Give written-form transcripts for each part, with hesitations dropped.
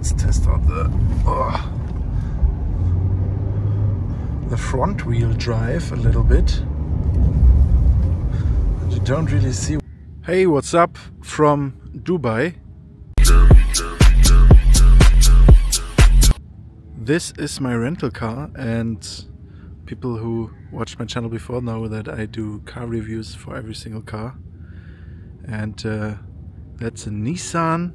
let's test out the front wheel drive a little bit. You don't really see. Hey, what's up from Dubai? This is my rental car, and people who watched my channel before know that I do car reviews for every single car. And that's a Nissan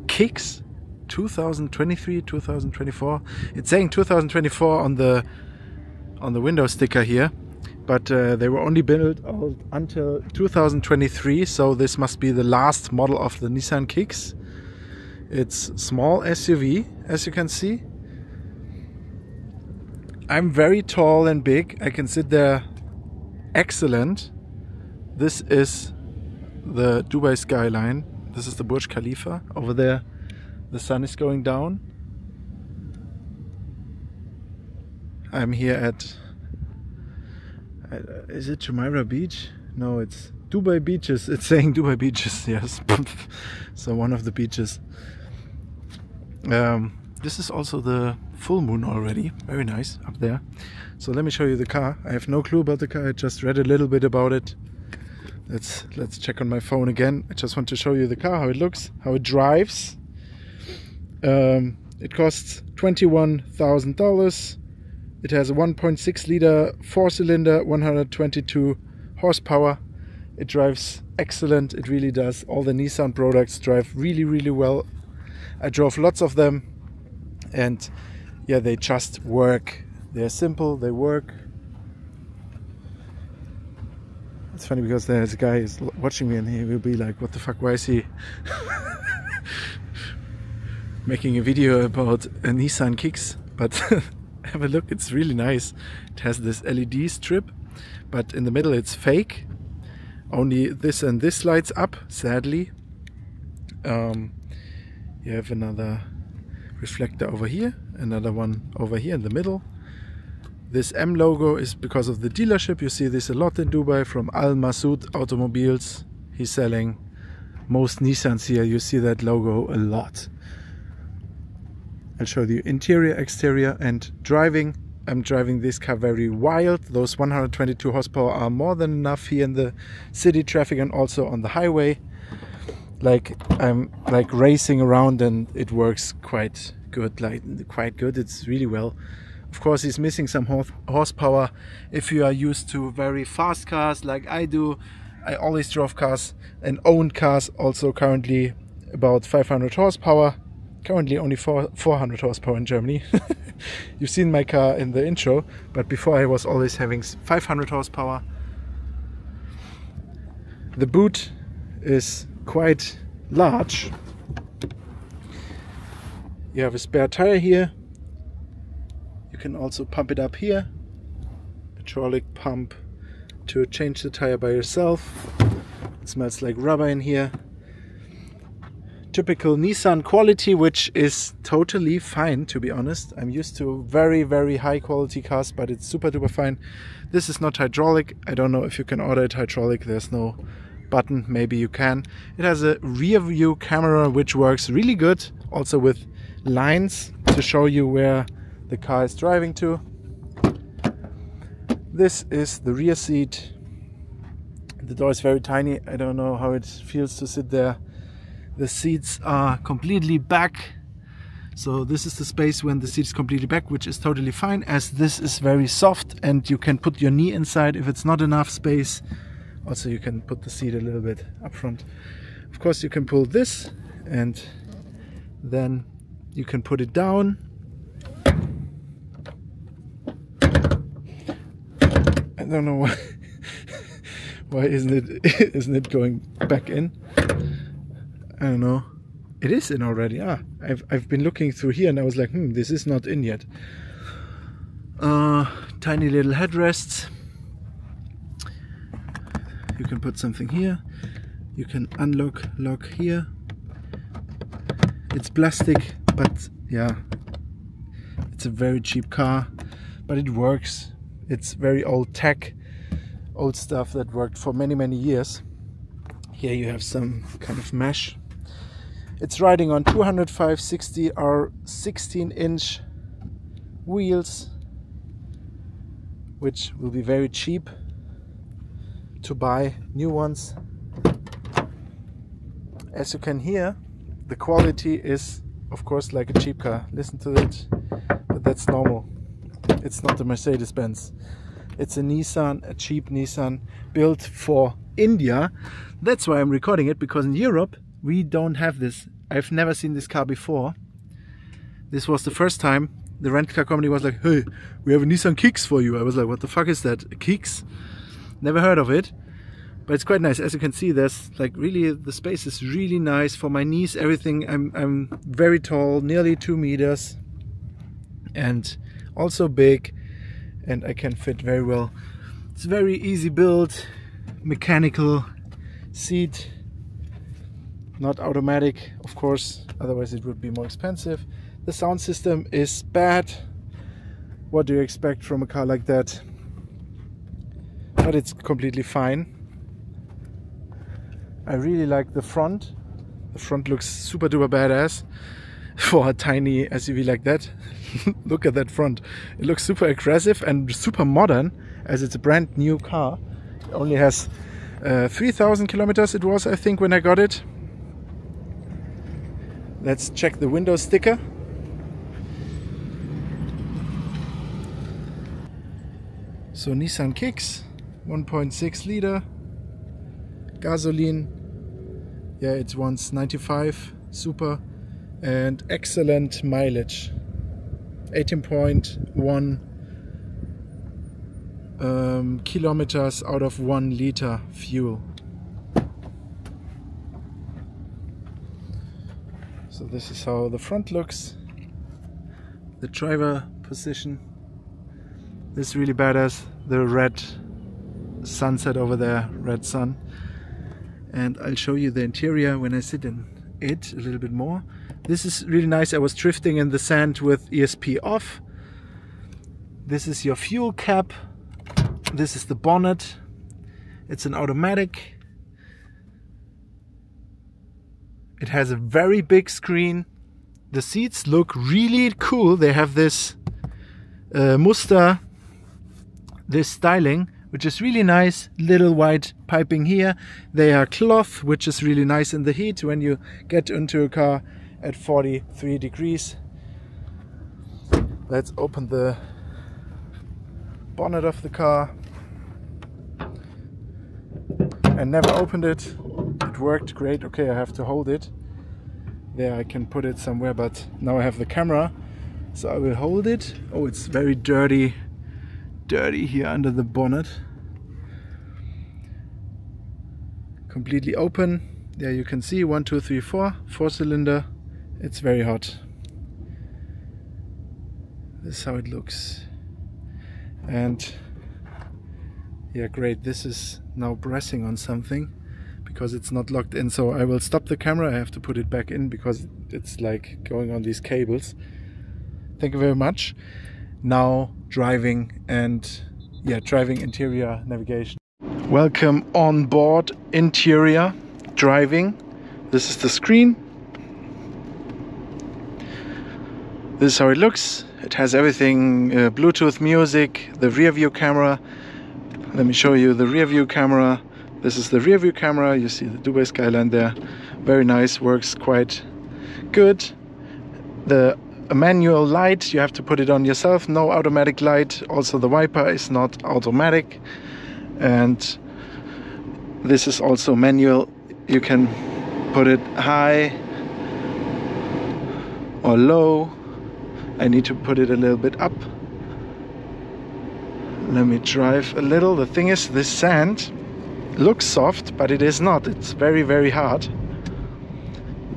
Kicks 2023, 2024. It's saying 2024 on the window sticker here, but they were only built out until 2023, so this must be the last model of the Nissan Kicks. It's small SUV, as you can see. I'm very tall and big. I can sit there excellent. This is the Dubai skyline. This is the Burj Khalifa. Over there the sun is going down. I'm here at is it Jumeirah Beach? No, it's Dubai Beaches. It's saying Dubai Beaches, yes. So one of the beaches. This is also the full moon already. Very nice up there. So let me show you the car. I have no clue about the car. I just read a little bit about it. Let's check on my phone again. I just want to show you the car, how it looks, how it drives. It costs $21,000. It has a 1.6 liter 4-cylinder, 122 horsepower. It drives excellent. It really does. All the Nissan products drive really, really well. I drove lots of them, and yeah, they just work. They're simple, they work. It's funny because there's a guy who's watching me and he will be like, what the fuck, why is he making a video about a Nissan Kicks? But have a look, it's really nice. It has this LED strip, but in the middle it's fake. Only this and this lights up, sadly. You have another reflector over here, another one over here in the middle. This M logo is because of the dealership. You see this a lot in Dubai from Al Masood Automobiles. He's selling most Nissans here. You see that logo a lot. I'll show you interior, exterior, and driving. I'm driving this car very wild. Those 122 horsepower are more than enough here in the city traffic and also on the highway. Like I'm like racing around, and it works quite good. It's really well. Of course, he's missing some horsepower. If you are used to very fast cars like I do, I always drove cars and owned cars also currently about 500 horsepower. Currently only 400 horsepower in Germany. You've seen my car in the intro, but before I was always having 500 horsepower. The boot is quite large. You have a spare tire here. You can also pump it up here. Hydraulic pump to change the tire by yourself. It smells like rubber in here. Typical Nissan quality, which is totally fine, to be honest. I'm used to very, very high quality cars, but it's super duper fine. This is not hydraulic. I don't know if you can order it hydraulic. There's no button. Maybe you can. It has a rear view camera which works really good, also with lines to show you where the car is driving to. This is the rear seat. The door is very tiny. I don't know how it feels to sit there. The seats are completely back, so this is the space when the seat is completely back, which is totally fine, as this is very soft and you can put your knee inside if it's not enough space. Also, you can put the seat a little bit up front. Of course, you can pull this and then you can put it down. I don't know why isn't it going back in? I don't know. It is in already. I've been looking through here and I was like, this is not in yet. Tiny little headrests. You can put something here. You can lock here. It's plastic, but yeah, it's a very cheap car, but it works. It's very old tech, old stuff that worked for many years. Here you have some kind of mesh. It's riding on 205/60 or 16-inch wheels, which will be very cheap to buy new ones. As you can hear, the quality is of course like a cheap car. Listen to it, but that's normal. It's not a Mercedes-Benz. It's a Nissan, a cheap Nissan built for India. That's why I'm recording it, because in Europe we don't have this. I've never seen this car before. This was the first time the rent car company was like, hey, we have a Nissan Kicks for you. I was like, what the fuck is that? A Kicks? Never heard of it. But it's quite nice. As you can see, there's like really, the space is really nice for my knees, everything. I'm very tall, nearly 2 meters, and also big, and I can fit very well. It's very easy build, mechanical seat, not automatic, of course, otherwise it would be more expensive. The sound system is bad. What do you expect from a car like that? But it's completely fine. I really like the front. The front looks super duper badass for a tiny SUV like that. Look at that front. It looks super aggressive and super modern, as it's a brand new car. It only has 3,000 kilometers it was, I think, when I got it. Let's check the window sticker. So Nissan Kicks, 1.6 liter, gasoline. Yeah, it wants 95, super, and excellent mileage. 18.1 kilometers out of 1 liter fuel. So this is how the front looks. The driver position. This is really badass. The red sunset over there, red sun. And I'll show you the interior when I sit in it a little bit more. This is really nice. I was drifting in the sand with ESP off. This is your fuel cap. This is the bonnet. It's an automatic. It has a very big screen. The seats look really cool. They have this muster, this styling, which is really nice. Little white piping here. They are cloth, which is really nice in the heat when you get into a car at 43 degrees. Let's open the bonnet of the car. I never opened it. It worked great. Okay, I have to hold it. There, I can put it somewhere, but now I have the camera, so I will hold it. Oh, it's very dirty here under the bonnet. Completely open. There you can see 1, 2, 3, 4 cylinder. It's very hot. This is how it looks. And yeah, great. This is now pressing on something because it's not locked in. So I will stop the camera. I have to put it back in because it's like going on these cables. Thank you very much. Now driving, and yeah, driving, interior, navigation. Welcome on board, interior, driving. This is the screen. This is how it looks. It has everything, Bluetooth music, the rear view camera. Let me show you the rear view camera. This is the rear view camera. You see the Dubai skyline there. Very nice, works quite good. The manual light, you have to put it on yourself. No automatic light. Also the wiper is not automatic. And this is also manual. You can put it high or low. I need to put it a little bit up. Let me drive a little. The thing is, this sand looks soft, but it is not. It's very, very hard.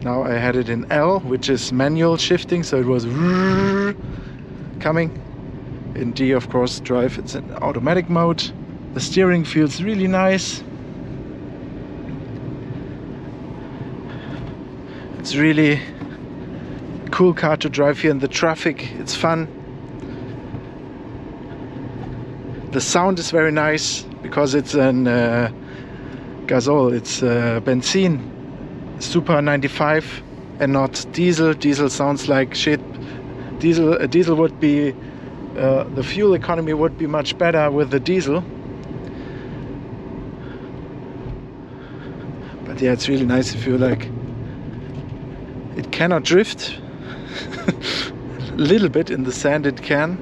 Now I had it in L, which is manual shifting, so it was coming. In D, of course, drive, it's in automatic mode. The steering feels really nice. It's really cool car to drive here in the traffic. It's fun. The sound is very nice because it's an gasol, it's benzene, Super 95 and not diesel. Diesel sounds like shit. Diesel would be, the fuel economy would be much better with the diesel. But yeah, it's really nice if you like. It cannot drift. A little bit in the sand it can.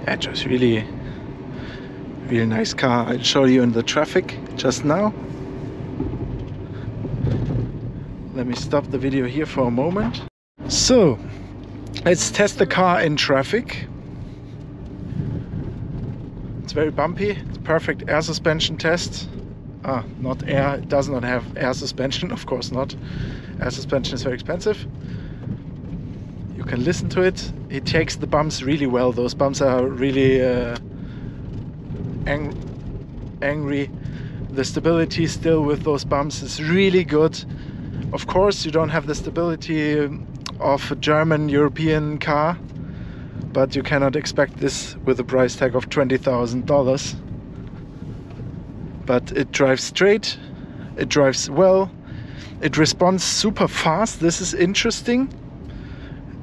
Yeah, just really nice car. I'll show you in the traffic just now. Let me stop the video here for a moment. So, let's test the car in traffic. It's very bumpy. It's perfect air suspension test. Not air. It does not have air suspension, of course not. Air suspension is very expensive. You can listen to it. It takes the bumps really well. Those bumps are really angry. The stability still with those bumps is really good. Of course, you don't have the stability of a German European car, but you cannot expect this with a price tag of $20,000. But it drives straight, it drives well, it responds super fast. This is interesting.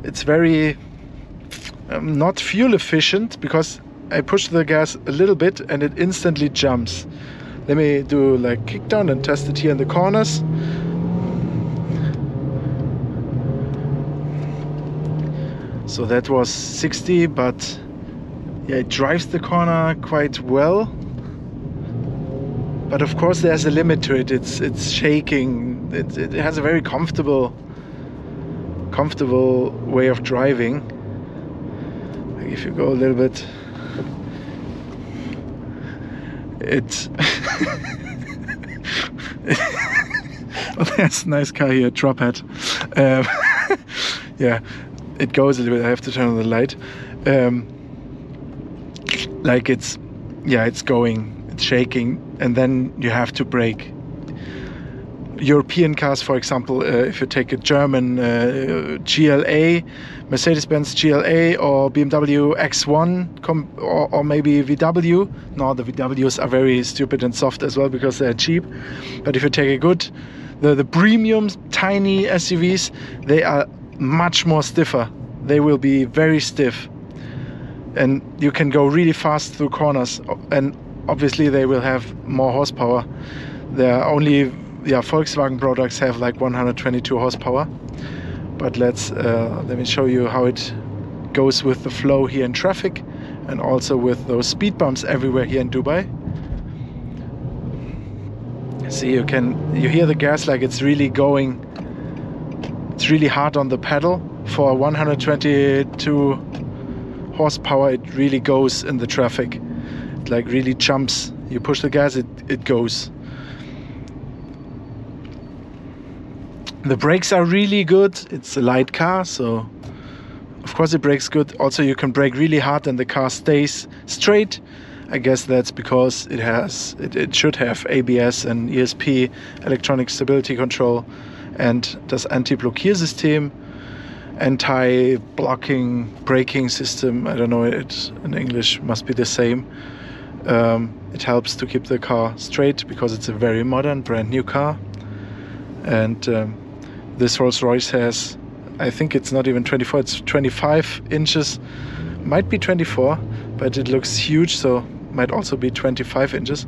It's very not fuel efficient because I push the gas a little bit and it instantly jumps. Let me do like kick down and test it here in the corners. So that was 60, but yeah, it drives the corner quite well. But of course there's a limit to it. It's shaking. It has a very comfortable way of driving. Like if you go a little bit, oh, there's a nice car here, drop hat. Yeah, it goes a little bit. I have to turn on the light. Like it's going. It's shaking, and then you have to brake. European cars, for example, if you take a German GLA, Mercedes-Benz GLA or BMW X1 or maybe VW. No, the VWs are very stupid and soft as well because they're cheap. But if you take a good, the premium tiny SUVs, they are much more stiffer. They will be very stiff, and you can go really fast through corners, and obviously they will have more horsepower. There are only Volkswagen products have like 122 horsepower. But let me show you how it goes with the flow here in traffic and also with those speed bumps everywhere here in Dubai. See, you hear the gas like it's really going. It's really hard on the pedal. For 122 horsepower, it really goes in the traffic. It like really jumps. You push the gas, it goes. The brakes are really good. It's a light car, so of course it brakes good. Also, you can brake really hard and the car stays straight. I guess that's because it should have ABS and ESP, electronic stability control, and das Anti-Blockiersystem, anti-blocking braking system. I don't know, it in English must be the same. It helps to keep the car straight because it's a very modern, brand new car. And this Rolls-Royce has, I think it's not even 24, it's 25 inches. Might be 24, but it looks huge, so might also be 25 inches.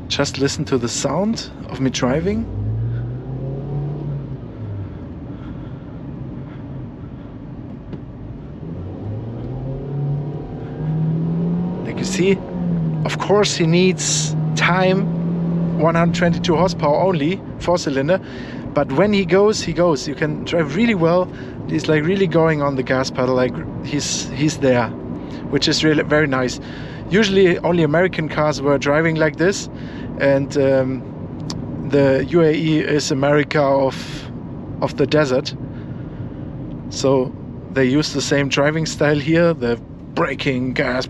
Just listen to the sound of me driving. Like you see, of course he needs time, 122 horsepower only, 4-cylinder, but when he goes, you can drive really well. He's like really going on the gas pedal, like he's there, which is really very nice. Usually only American cars were driving like this, and the UAE is America of the desert, so they use the same driving style here. The braking gas,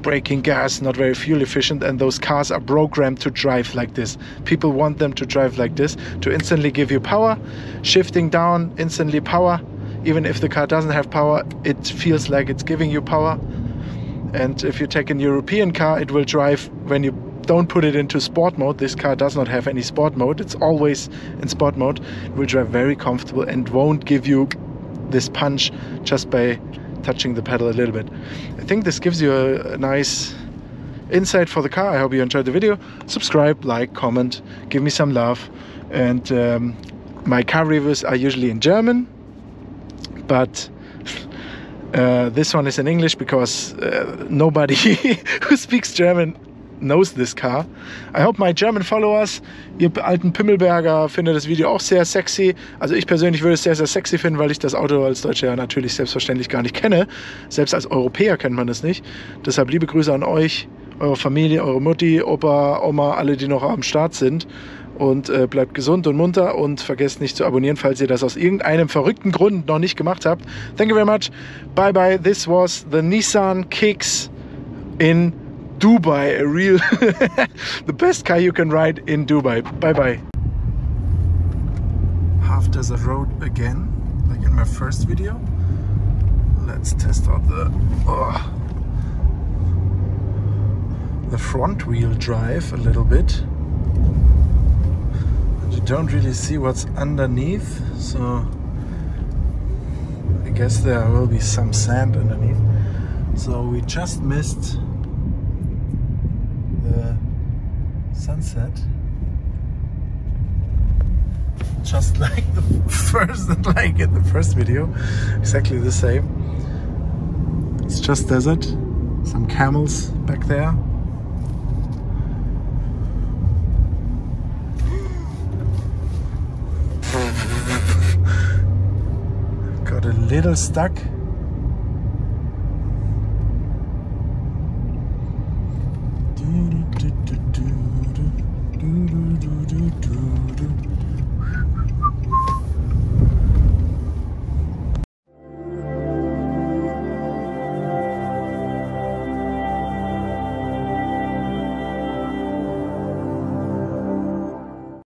not very fuel efficient, and those cars are programmed to drive like this. People want them to drive like this, to instantly give you power, shifting down, instantly power. Even if the car doesn't have power, it feels like it's giving you power. And if you take a European car, it will drive when you don't put it into sport mode. This car does not have any sport mode. It's always in sport mode. It will drive very comfortable and won't give you this punch just by touching the pedal a little bit. I think this gives you a nice insight for the car. I hope you enjoyed the video. Subscribe, like, comment, give me some love. And my car reviews are usually in German, but this one is in English because nobody who speaks German knows this car. I hope my German followers, ihr alten Pimmelberger, findet das Video auch sehr sexy. Also ich persönlich würde es sehr, sehr sexy finden, weil ich das Auto als Deutscher ja natürlich selbstverständlich gar nicht kenne. Selbst als Europäer kennt man es nicht. Deshalb liebe Grüße an euch, eure Familie, eure Mutti, Opa, Oma, alle, die noch am Start sind. Und bleibt gesund und munter und vergesst nicht zu abonnieren, falls ihr das aus irgendeinem verrückten Grund noch nicht gemacht habt. Thank you very much. Bye bye. This was the Nissan Kicks in Dubai. A real the best car you can ride in Dubai. Bye bye. Half desert road again, like in my first video. Let's test out the front wheel drive a little bit. You don't really see what's underneath, so I guess there will be some sand underneath. So we just missed the sunset, just like the first video, exactly the same. It's just desert, some camels back there. Got a little stuck.